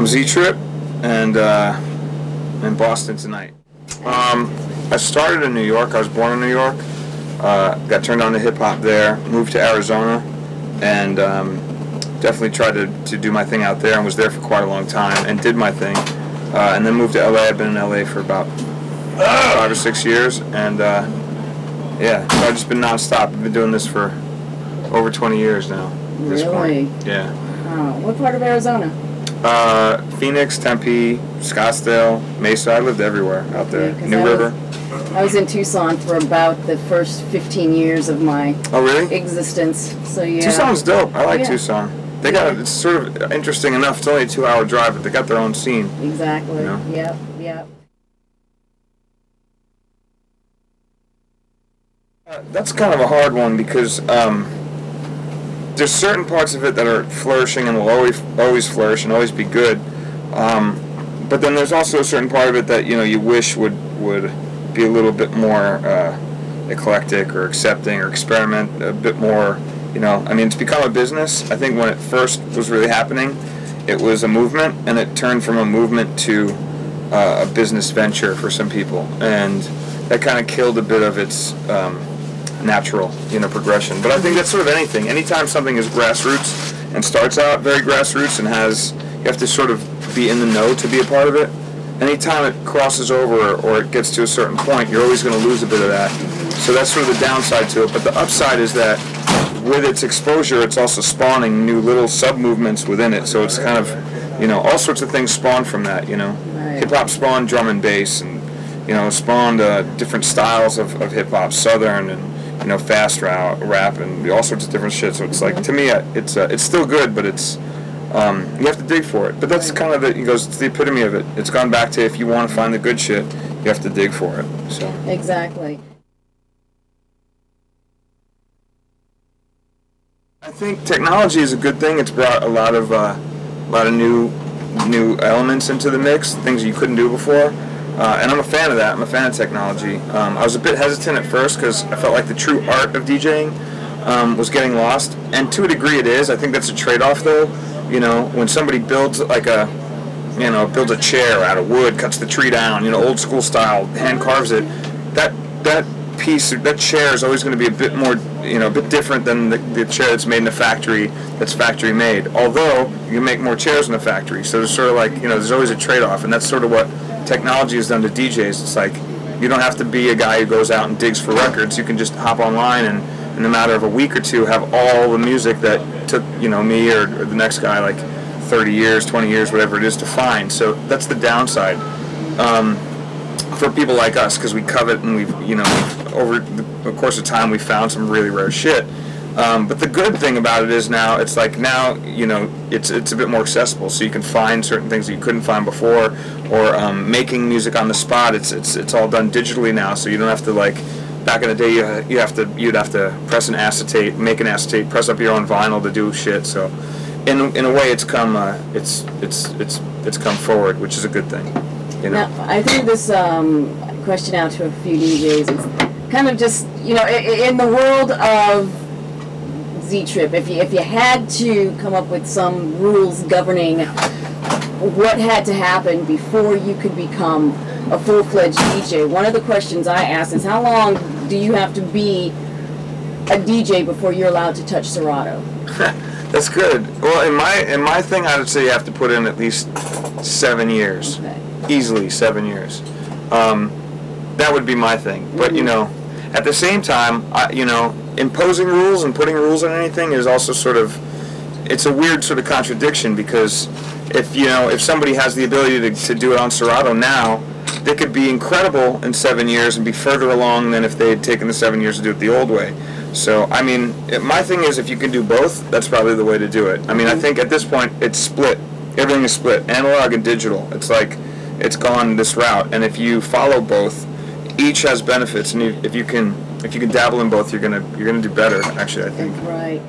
I'm Z-Trip, and in Boston tonight. I started in New York. I was born in New York. Got turned on to hip-hop there. Moved to Arizona, and definitely tried to do my thing out there, and was there for quite a long time, and did my thing. And then moved to LA. I've been in LA for about 5 or 6 years, and yeah, so I've just been non-stop. I've been doing this for over 20 years now. At this Really? point. Yeah. What part of Arizona? Phoenix, Tempe, Scottsdale, Mesa. I lived everywhere out there. Yeah, New River. I was in Tucson for about the first 15 years of my existence. So yeah. Tucson's dope. I like Tucson. They got it's sort of interesting enough. It's only a 2-hour drive, but they got their own scene. Exactly. You know? Yep. Yep. That's kind of a hard one because there's certain parts of it that are flourishing and will always flourish and always be good. But then there's also a certain part of it that you wish would be a little bit more eclectic or accepting or experiment a bit more. I mean, it's become a business. I think when it first was really happening, it was a movement, and it turned from a movement to a business venture for some people, and that kind of killed a bit of its natural, progression. But I think that's sort of anything. Anytime something is grassroots and starts out very grassroots and you have to sort of be in the know to be a part of it. Anytime it crosses over or it gets to a certain point, you're always going to lose a bit of that. So that's sort of the downside to it. But the upside is that with its exposure, it's also spawning new little sub-movements within it. So it's kind of, all sorts of things spawn from that, Hip-hop spawned drum and bass, and, spawned different styles of hip-hop, southern and, fast rap and all sorts of different shit. So it's like, to me, it's still good, but it's, you have to dig for it. But that's kind of it's the epitome of it. It's gone back to, if you want to find the good shit, you have to dig for it. So Exactly. I think technology is a good thing. It's brought a lot of new elements into the mix, things you couldn't do before. And I'm a fan of that. I'm a fan of technology. I was a bit hesitant at first because I felt like the true art of DJing was getting lost, and to a degree it is. I think that's a trade-off, though. When somebody builds builds a chair out of wood, cuts the tree down, old school style, hand carves it, that chair is always going to be a bit more, a bit different than the chair that's made in a factory, that's factory made. Although you can make more chairs in a factory, so there's sort of like, there's always a trade-off, and that's sort of what technology has done to DJs. It's like, you don't have to be a guy who goes out and digs for records. You can just hop online and in a matter of a week or two have all the music that took, me or the next guy like 30 years, 20 years, whatever it is to find. So that's the downside for people like us, because we covet and we've, over the course of time, we found some really rare shit. But the good thing about it is now, it's like it's a bit more accessible, so you can find certain things that you couldn't find before, or making music on the spot. It's all done digitally now, so you don't have to, like, back in the day you'd have to press an acetate, make an acetate, press up your own vinyl to do shit. So in a way, it's come forward, which is a good thing. Now, I threw this question out to a few DJs. It's kind of just, in the world of Z-Trip, if you had to come up with some rules governing what had to happen before you could become a full-fledged DJ, one of the questions I ask is, how long do you have to be a DJ before you're allowed to touch Serato? That's good. Well, in my thing, I would say you have to put in at least 7 years. Okay. Easily 7 years. That would be my thing. But at the same time, imposing rules and putting rules on anything is also sort of, it's a weird sort of contradiction, because if somebody has the ability to do it on Serato now, they could be incredible in 7 years and be further along than if they had taken the 7 years to do it the old way. So, I mean, my thing is, if you can do both, that's probably the way to do it. I mean, I think at this point, it's split. Everything is split, analog and digital. It's like, it's gone this route, and if you follow both, each has benefits, and if you can dabble in both, you're gonna do better. Actually, I think. Right.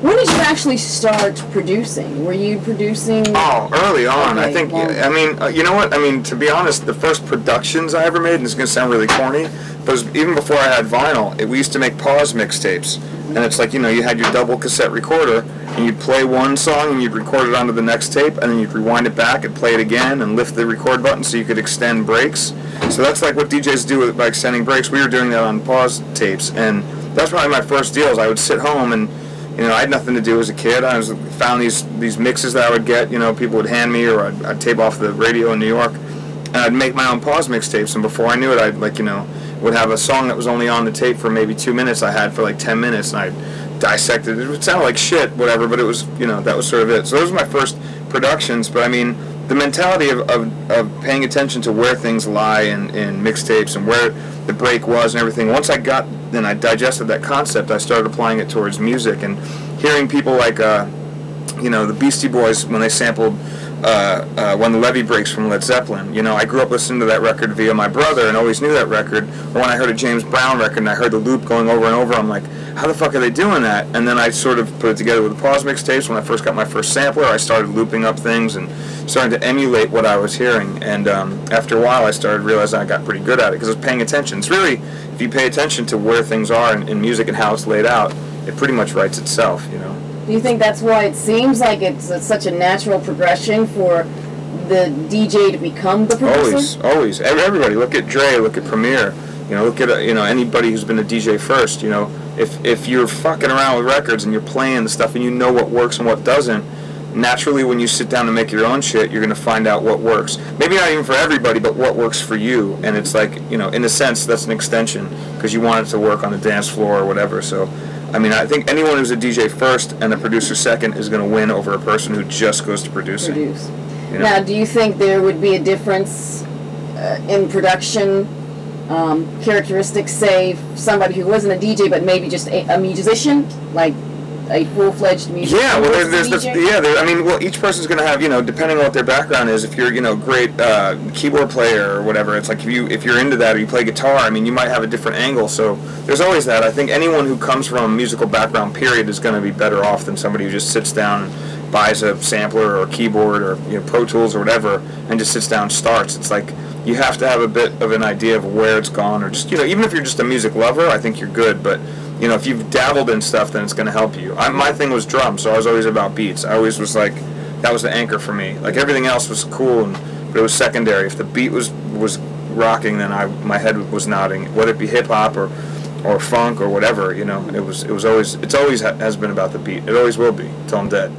When did you actually start producing? Were you producing? Oh, early on. Okay, I think. well, I mean, you know what? I mean, to be honest, the first productions I ever made, and it's gonna sound really corny, but it was even before I had vinyl. We used to make pause mixtapes, and it's like, you know, you had your double cassette recorder, and you'd play one song, and you'd record it onto the next tape, and then you'd rewind it back and play it again, and lift the record button so you could extend breaks. So that's like what DJs do by extending breaks. We were doing that on pause tapes, and that's probably my first deals. I would sit home, and you know, I had nothing to do as a kid. I found these mixes that I would get, you know, people would hand me, or I'd tape off the radio in New York, and I'd make my own pause mixtapes, and before I knew it, I'd, like, you know, would have a song that was only on the tape for maybe 2 minutes. I had for like 10 minutes, and I'd dissect it. It would sound like shit, whatever, but it was, you know, that was sort of it. So those were my first productions, but I mean, the mentality of paying attention to where things lie in mixtapes and where the break was and everything, once I digested that concept, I started applying it towards music, and hearing people like, you know, the Beastie Boys, when they sampled When the Levee Breaks from Led Zeppelin. You know, I grew up listening to that record via my brother and always knew that record. Or when I heard a James Brown record and I heard the loop going over and over, I'm like, how the fuck are they doing that? And then I sort of put it together with the pause mixtapes. When I first got my first sampler, I started looping up things and starting to emulate what I was hearing. And after a while, I started realizing I got pretty good at it because I was paying attention. It's really, if you pay attention to where things are in music and how it's laid out, it pretty much writes itself, you know. Do you think that's why it seems like it's such a natural progression for the DJ to become the producer? Always. Everybody, look at Dre, look at Premier, you know, look at anybody who's been a DJ first. You know, if you're fucking around with records and you're playing the stuff and you know what works and what doesn't, naturally when you sit down to make your own shit, you're going to find out what works. Maybe not even for everybody, but what works for you. And it's like, you know, in a sense, that's an extension because you want it to work on the dance floor or whatever. So, I mean, I think anyone who's a DJ first and a producer second is going to win over a person who just goes to producing. You know? Now, do you think there would be a difference in production characteristics, say, somebody who wasn't a DJ but maybe just a musician, like a full-fledged musician? Yeah, well, well, each person's going to have, you know, depending on what their background is. If you're, you know, great keyboard player or whatever, it's like if you're into that or you play guitar, I mean, you might have a different angle. So there's always that. I think anyone who comes from a musical background, period, is going to be better off than somebody who just sits down and buys a sampler or a keyboard or, you know, Pro Tools or whatever and just sits down and starts. It's like you have to have a bit of an idea of where it's gone, or just, you know, even if you're just a music lover, I think you're good, but you know, if you've dabbled in stuff, then it's going to help you. My thing was drums, so I was always about beats. I always was like, that was the anchor for me. Like, everything else was cool, but it was secondary. If the beat was rocking, then my head was nodding. Whether it be hip hop or funk or whatever, you know, it's always has been about the beat. It always will be till I'm dead.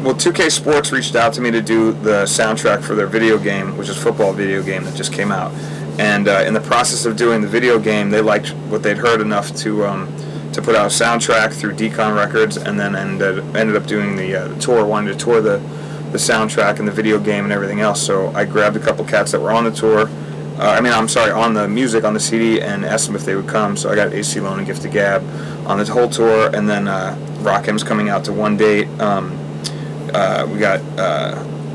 Well, 2K Sports reached out to me to do the soundtrack for their video game, which is a football video game that just came out. And in the process of doing the video game, they liked what they'd heard enough to put out a soundtrack through Decon Records, and then ended up doing the tour, wanted to tour the soundtrack and the video game and everything else. So I grabbed a couple cats that were on the tour, on the music, on the CD, and asked them if they would come. So I got Aceyalone and Gift of Gab on the whole tour, and then Rakim's coming out to one date. We got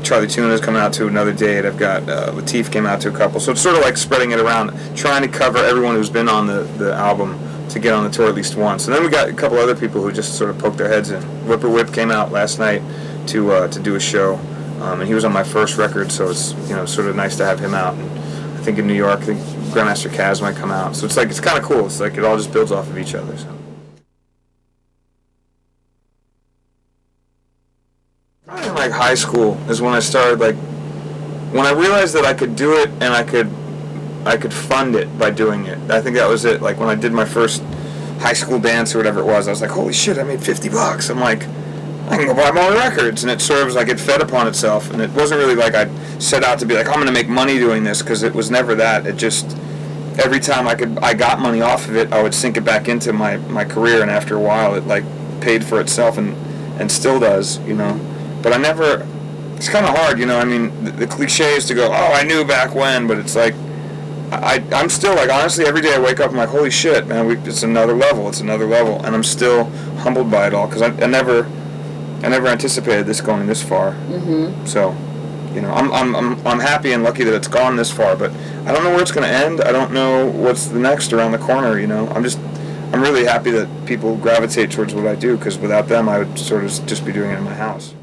Charlie Tuna's coming out to another date. I've got Latif came out to a couple. So it's sort of like spreading it around, trying to cover everyone who's been on the album to get on the tour at least once. And then we got a couple other people who just sort of poked their heads in. Whipper Whip came out last night to do a show, and he was on my first record, so it's, you know, sort of nice to have him out. And I think in New York, I think Grandmaster Caz might come out. So it's like, it's kind of cool. It's like it all just builds off of each other. So. Probably in like high school is when I started, like, when I realized that I could do it and I could fund it by doing it. I think that was it. Like when I did my first high school dance or whatever it was, I was like, holy shit, I made $50. I'm like, I can go buy more records. And it sort of was like it fed upon itself. And it wasn't really like I set out to be like, I'm going to make money doing this, because it was never that. It just, every time I got money off of it, I would sink it back into my career, and after a while it like paid for itself and still does, you know. But I never, it's kind of hard, you know. I mean, the cliche is to go, oh, I knew back when, but it's like, I'm still like, honestly, every day I wake up, I'm like, holy shit, man, it's another level, and I'm still humbled by it all, because I never anticipated this going this far. Mm-hmm. So, you know, I'm happy and lucky that it's gone this far, but I don't know where it's going to end. I don't know what's the next around the corner, you know. I'm really happy that people gravitate towards what I do, because without them, I would sort of just be doing it in my house.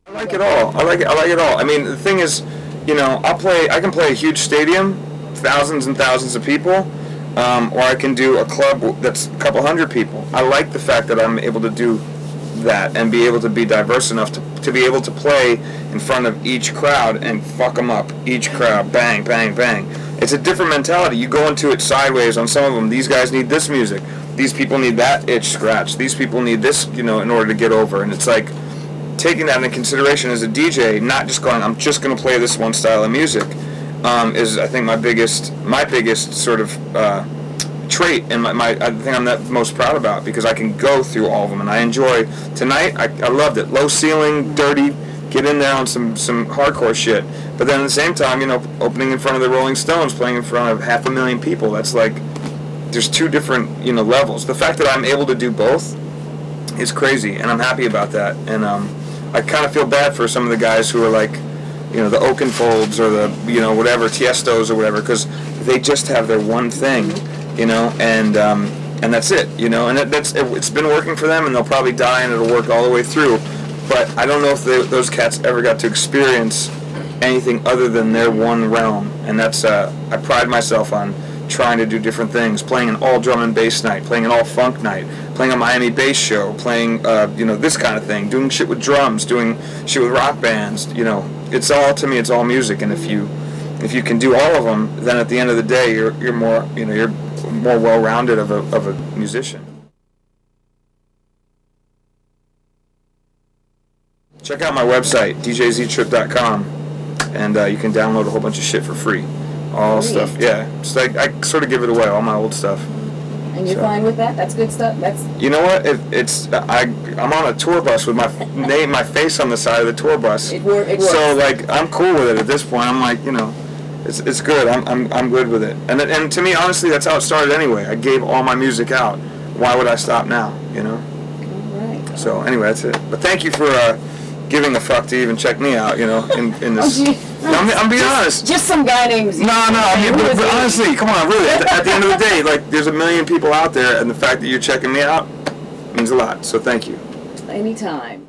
I like it all. I like it all. I mean, the thing is, you know, I can play a huge stadium, thousands and thousands of people, or I can do a club that's a couple hundred people. I like the fact that I'm able to do that and be able to be diverse enough to be able to play in front of each crowd and fuck them up. Each crowd, bang, bang, bang. It's a different mentality. You go into it sideways on some of them. These guys need this music. These people need that itch scratch. These people need this, you know, in order to get over. And it's like taking that into consideration as a DJ, not just going, I'm just going to play this one style of music, is I think my biggest sort of trait, and I think I'm the most proud about, because I can go through all of them, and I enjoy. Tonight, I loved it. Low ceiling, dirty, get in there on some hardcore shit. But then at the same time, you know, opening in front of the Rolling Stones, playing in front of 500,000 people, that's like, there's two different, you know, levels. The fact that I'm able to do both is crazy, and I'm happy about that. And I kind of feel bad for some of the guys who are like, you know, the Oakenfolds or the, you know, whatever, Tiestos or whatever, because they just have their one thing, you know, and that's it, you know, and it's been working for them, and they'll probably die, and it'll work all the way through. But I don't know if those cats ever got to experience anything other than their one realm, and that's I pride myself on trying to do different things, playing an all drum and bass night, playing an all funk night, playing a Miami bass show, playing you know, this kind of thing, doing shit with drums, doing shit with rock bands. You know, it's all, to me, it's all music, and if you can do all of them, then at the end of the day, you're more, you know, you're more well-rounded of a musician. Check out my website, djztrip.com, and you can download a whole bunch of shit for free. All stuff, yeah. Just like, I sort of give it away, all my old stuff. And you're fine with that? That's good stuff? That's... You know what? I'm on a tour bus with my name, my face on the side of the tour bus. It works. So like, I'm cool with it at this point. I'm like, you know, it's good. I'm good with it. And to me, honestly, that's how it started anyway. I gave all my music out. Why would I stop now? You know. All right. So anyway, that's it. But thank you for giving a fuck to even check me out. You know, in this. I'm being honest. Just some guy named... No, I mean, but honestly, come on, really. At the end of the day, like, there's a million people out there, and the fact that you're checking me out means a lot. So thank you. Anytime.